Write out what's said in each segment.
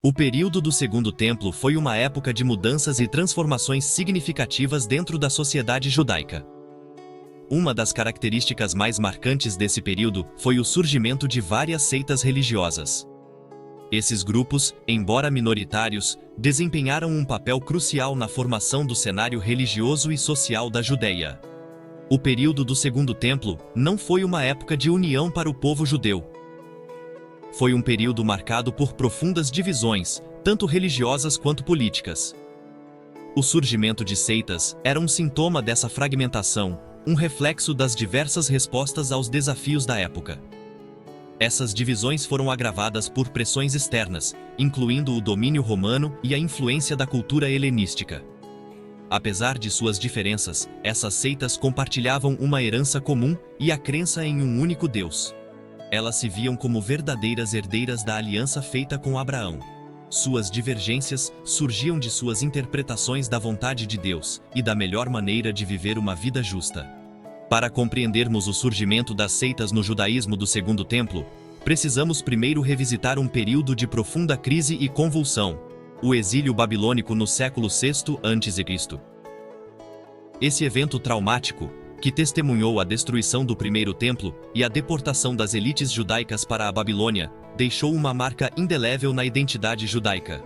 O período do Segundo Templo foi uma época de mudanças e transformações significativas dentro da sociedade judaica. Uma das características mais marcantes desse período foi o surgimento de várias seitas religiosas. Esses grupos, embora minoritários, desempenharam um papel crucial na formação do cenário religioso e social da Judeia. O período do Segundo Templo não foi uma época de união para o povo judeu. Foi um período marcado por profundas divisões, tanto religiosas quanto políticas. O surgimento de seitas era um sintoma dessa fragmentação, um reflexo das diversas respostas aos desafios da época. Essas divisões foram agravadas por pressões externas, incluindo o domínio romano e a influência da cultura helenística. Apesar de suas diferenças, essas seitas compartilhavam uma herança comum e a crença em um único Deus. Elas se viam como verdadeiras herdeiras da aliança feita com Abraão. Suas divergências surgiam de suas interpretações da vontade de Deus e da melhor maneira de viver uma vida justa. Para compreendermos o surgimento das seitas no judaísmo do Segundo Templo, precisamos primeiro revisitar um período de profunda crise e convulsão, o exílio babilônico no século VI a.C. Esse evento traumático, que testemunhou a destruição do Primeiro Templo e a deportação das elites judaicas para a Babilônia, deixou uma marca indelével na identidade judaica.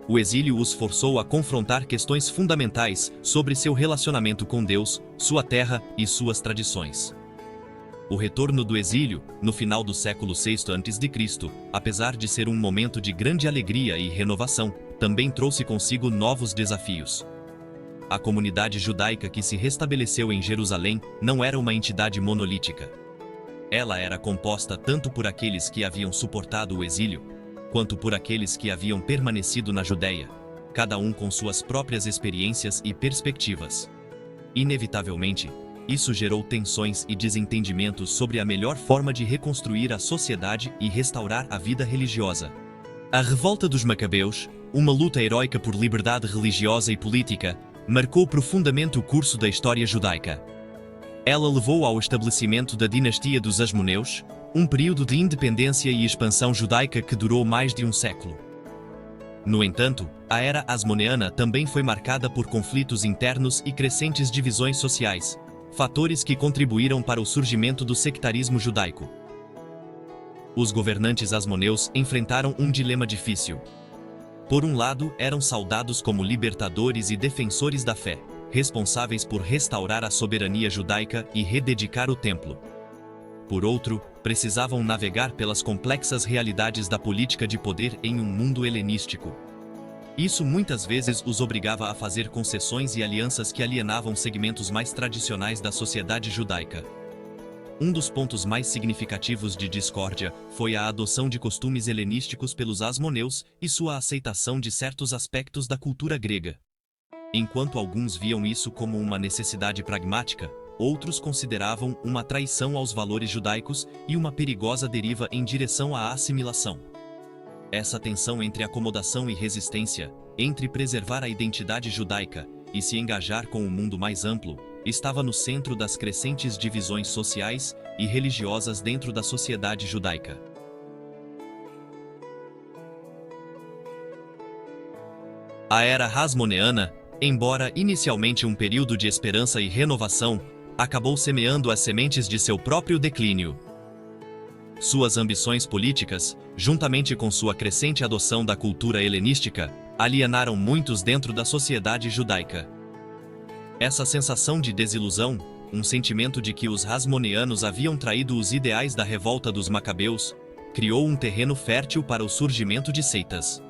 O exílio os forçou a confrontar questões fundamentais sobre seu relacionamento com Deus, sua terra e suas tradições. O retorno do exílio, no final do século VI a.C., apesar de ser um momento de grande alegria e renovação, também trouxe consigo novos desafios. A comunidade judaica que se restabeleceu em Jerusalém não era uma entidade monolítica. Ela era composta tanto por aqueles que haviam suportado o exílio, quanto por aqueles que haviam permanecido na Judéia, cada um com suas próprias experiências e perspectivas. Inevitavelmente, isso gerou tensões e desentendimentos sobre a melhor forma de reconstruir a sociedade e restaurar a vida religiosa. A Revolta dos Macabeus, uma luta heróica por liberdade religiosa e política, marcou profundamente o curso da história judaica. Ela levou ao estabelecimento da dinastia dos Asmoneus, um período de independência e expansão judaica que durou mais de um século. No entanto, a era asmoneana também foi marcada por conflitos internos e crescentes divisões sociais, fatores que contribuíram para o surgimento do sectarismo judaico. Os governantes asmoneus enfrentaram um dilema difícil. Por um lado, eram saudados como libertadores e defensores da fé, responsáveis por restaurar a soberania judaica e rededicar o templo. Por outro, precisavam navegar pelas complexas realidades da política de poder em um mundo helenístico. Isso muitas vezes os obrigava a fazer concessões e alianças que alienavam segmentos mais tradicionais da sociedade judaica. Um dos pontos mais significativos de discórdia foi a adoção de costumes helenísticos pelos asmoneus e sua aceitação de certos aspectos da cultura grega. Enquanto alguns viam isso como uma necessidade pragmática, outros consideravam uma traição aos valores judaicos e uma perigosa deriva em direção à assimilação. Essa tensão entre acomodação e resistência, entre preservar a identidade judaica e se engajar com o mundo mais amplo, estava no centro das crescentes divisões sociais e religiosas dentro da sociedade judaica. A era hasmoneana, embora inicialmente um período de esperança e renovação, acabou semeando as sementes de seu próprio declínio. Suas ambições políticas, juntamente com sua crescente adoção da cultura helenística, alienaram muitos dentro da sociedade judaica. Essa sensação de desilusão, um sentimento de que os hasmoneanos haviam traído os ideais da revolta dos Macabeus, criou um terreno fértil para o surgimento de seitas.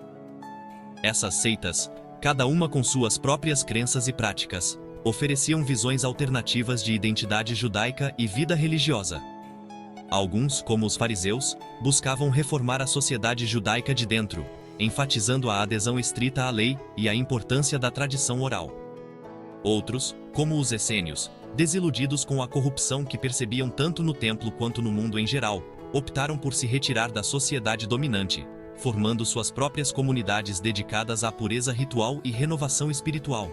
Essas seitas, cada uma com suas próprias crenças e práticas, ofereciam visões alternativas de identidade judaica e vida religiosa. Alguns, como os fariseus, buscavam reformar a sociedade judaica de dentro, enfatizando a adesão estrita à lei e a importância da tradição oral. Outros, como os essênios, desiludidos com a corrupção que percebiam tanto no templo quanto no mundo em geral, optaram por se retirar da sociedade dominante, formando suas próprias comunidades dedicadas à pureza ritual e renovação espiritual.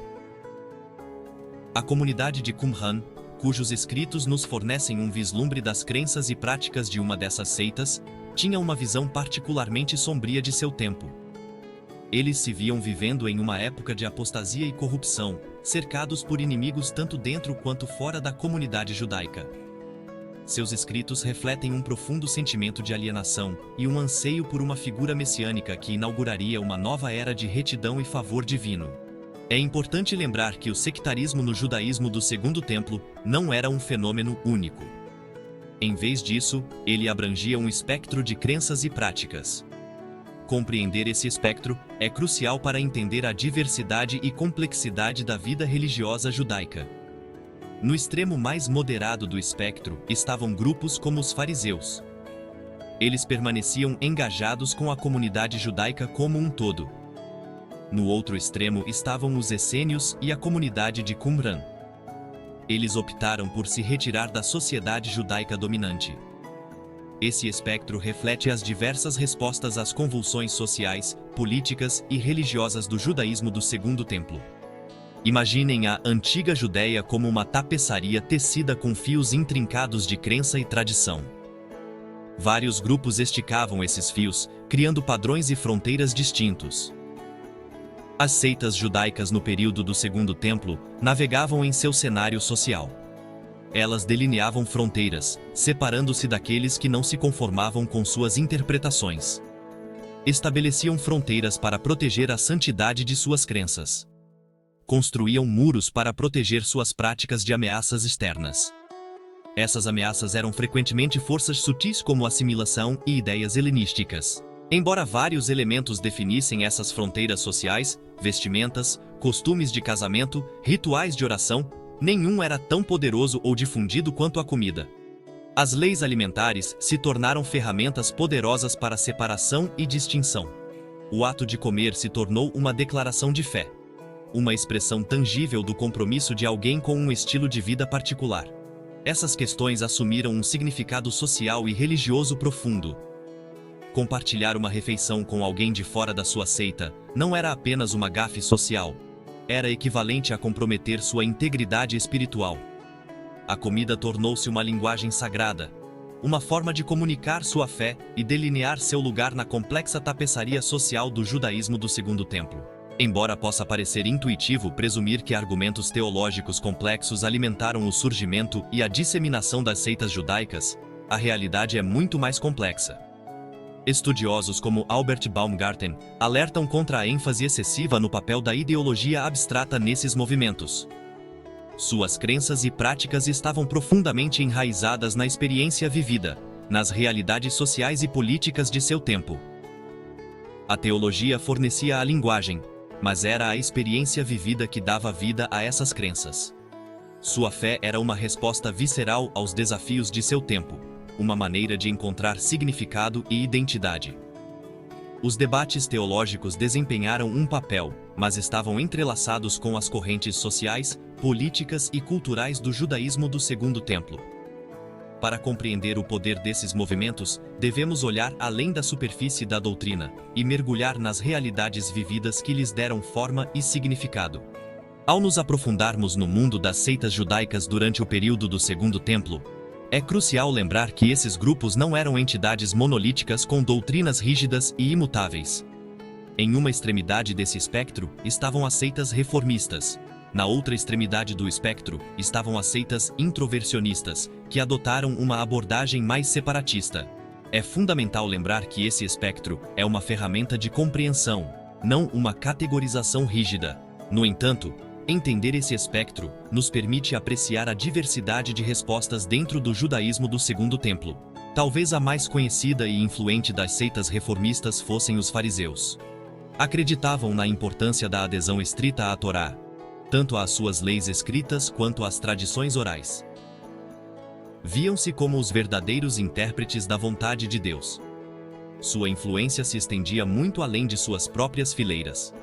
A comunidade de Qumran, cujos escritos nos fornecem um vislumbre das crenças e práticas de uma dessas seitas, tinha uma visão particularmente sombria de seu tempo. Eles se viam vivendo em uma época de apostasia e corrupção, cercados por inimigos tanto dentro quanto fora da comunidade judaica. Seus escritos refletem um profundo sentimento de alienação e um anseio por uma figura messiânica que inauguraria uma nova era de retidão e favor divino. É importante lembrar que o sectarismo no judaísmo do Segundo Templo não era um fenômeno único. Em vez disso, ele abrangia um espectro de crenças e práticas. Compreender esse espectro é crucial para entender a diversidade e complexidade da vida religiosa judaica. No extremo mais moderado do espectro estavam grupos como os fariseus. Eles permaneciam engajados com a comunidade judaica como um todo. No outro extremo estavam os essênios e a comunidade de Qumran. Eles optaram por se retirar da sociedade judaica dominante. Esse espectro reflete as diversas respostas às convulsões sociais, políticas e religiosas do judaísmo do Segundo Templo. Imaginem a antiga Judéia como uma tapeçaria tecida com fios intrincados de crença e tradição. Vários grupos esticavam esses fios, criando padrões e fronteiras distintos. As seitas judaicas no período do Segundo Templo navegavam em seu cenário social. Elas delineavam fronteiras, separando-se daqueles que não se conformavam com suas interpretações. Estabeleciam fronteiras para proteger a santidade de suas crenças. Construíam muros para proteger suas práticas de ameaças externas. Essas ameaças eram frequentemente forças sutis como assimilação e ideias helenísticas. Embora vários elementos definissem essas fronteiras sociais, vestimentas, costumes de casamento, rituais de oração, nenhum era tão poderoso ou difundido quanto a comida. As leis alimentares se tornaram ferramentas poderosas para separação e distinção. O ato de comer se tornou uma declaração de fé. Uma expressão tangível do compromisso de alguém com um estilo de vida particular. Essas questões assumiram um significado social e religioso profundo. Compartilhar uma refeição com alguém de fora da sua seita não era apenas uma gafe social. Era equivalente a comprometer sua integridade espiritual. A comida tornou-se uma linguagem sagrada, uma forma de comunicar sua fé e delinear seu lugar na complexa tapeçaria social do judaísmo do Segundo Templo. Embora possa parecer intuitivo presumir que argumentos teológicos complexos alimentaram o surgimento e a disseminação das seitas judaicas, a realidade é muito mais complexa. Estudiosos como Albert Baumgarten alertam contra a ênfase excessiva no papel da ideologia abstrata nesses movimentos. Suas crenças e práticas estavam profundamente enraizadas na experiência vivida, nas realidades sociais e políticas de seu tempo. A teologia fornecia a linguagem, mas era a experiência vivida que dava vida a essas crenças. Sua fé era uma resposta visceral aos desafios de seu tempo, uma maneira de encontrar significado e identidade. Os debates teológicos desempenharam um papel, mas estavam entrelaçados com as correntes sociais, políticas e culturais do judaísmo do Segundo Templo. Para compreender o poder desses movimentos, devemos olhar além da superfície da doutrina e mergulhar nas realidades vividas que lhes deram forma e significado. Ao nos aprofundarmos no mundo das seitas judaicas durante o período do Segundo Templo, é crucial lembrar que esses grupos não eram entidades monolíticas com doutrinas rígidas e imutáveis. Em uma extremidade desse espectro estavam as seitas reformistas. Na outra extremidade do espectro estavam as seitas introversionistas, que adotaram uma abordagem mais separatista. É fundamental lembrar que esse espectro é uma ferramenta de compreensão, não uma categorização rígida. No entanto, entender esse espectro nos permite apreciar a diversidade de respostas dentro do judaísmo do Segundo Templo. Talvez a mais conhecida e influente das seitas reformistas fossem os fariseus. Acreditavam na importância da adesão estrita à Torá, tanto às suas leis escritas quanto às tradições orais. Viam-se como os verdadeiros intérpretes da vontade de Deus. Sua influência se estendia muito além de suas próprias fileiras.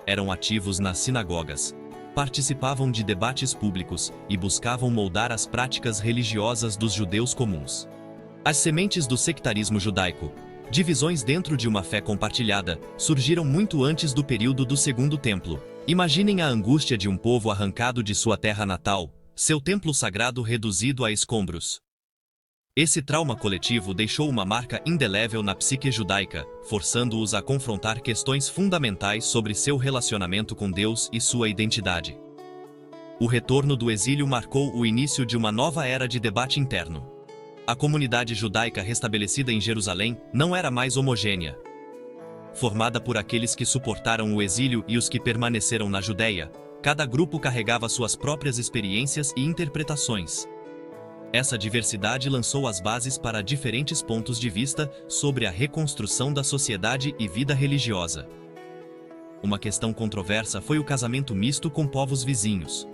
Eram ativos nas sinagogas, participavam de debates públicos e buscavam moldar as práticas religiosas dos judeus comuns. As sementes do sectarismo judaico, divisões dentro de uma fé compartilhada, surgiram muito antes do período do Segundo Templo. Imaginem a angústia de um povo arrancado de sua terra natal, seu templo sagrado reduzido a escombros. Esse trauma coletivo deixou uma marca indelével na psique judaica, forçando-os a confrontar questões fundamentais sobre seu relacionamento com Deus e sua identidade. O retorno do exílio marcou o início de uma nova era de debate interno. A comunidade judaica restabelecida em Jerusalém não era mais homogênea. Formada por aqueles que suportaram o exílio e os que permaneceram na Judéia, cada grupo carregava suas próprias experiências e interpretações. Essa diversidade lançou as bases para diferentes pontos de vista sobre a reconstrução da sociedade e vida religiosa. Uma questão controversa foi o casamento misto com povos vizinhos.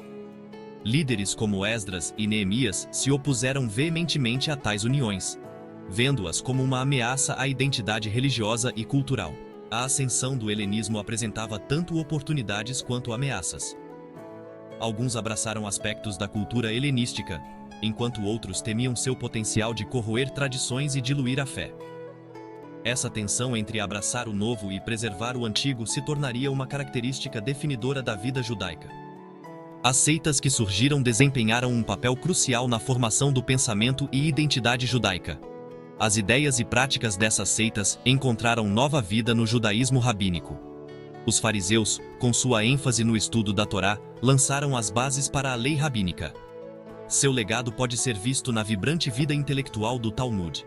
Líderes como Esdras e Neemias se opuseram veementemente a tais uniões, vendo-as como uma ameaça à identidade religiosa e cultural. A ascensão do helenismo apresentava tanto oportunidades quanto ameaças. Alguns abraçaram aspectos da cultura helenística, enquanto outros temiam seu potencial de corroer tradições e diluir a fé. Essa tensão entre abraçar o novo e preservar o antigo se tornaria uma característica definidora da vida judaica. As seitas que surgiram desempenharam um papel crucial na formação do pensamento e identidade judaica. As ideias e práticas dessas seitas encontraram nova vida no judaísmo rabínico. Os fariseus, com sua ênfase no estudo da Torá, lançaram as bases para a lei rabínica. Seu legado pode ser visto na vibrante vida intelectual do Talmud.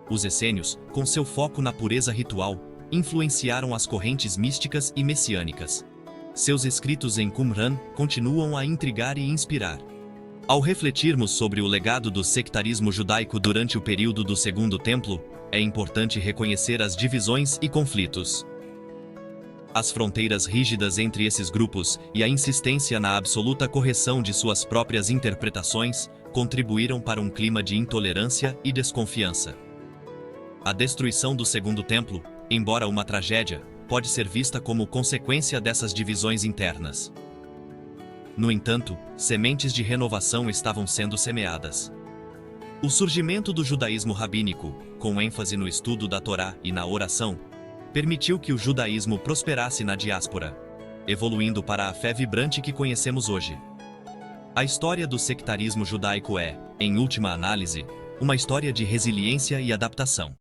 Os essênios, com seu foco na pureza ritual, influenciaram as correntes místicas e messiânicas. Seus escritos em Qumran continuam a intrigar e inspirar. Ao refletirmos sobre o legado do sectarismo judaico durante o período do Segundo Templo, é importante reconhecer as divisões e conflitos. As fronteiras rígidas entre esses grupos e a insistência na absoluta correção de suas próprias interpretações contribuíram para um clima de intolerância e desconfiança. A destruição do Segundo Templo, embora uma tragédia, pode ser vista como consequência dessas divisões internas. No entanto, sementes de renovação estavam sendo semeadas. O surgimento do judaísmo rabínico, com ênfase no estudo da Torá e na oração, permitiu que o judaísmo prosperasse na diáspora, evoluindo para a fé vibrante que conhecemos hoje. A história do sectarismo judaico é, em última análise, uma história de resiliência e adaptação.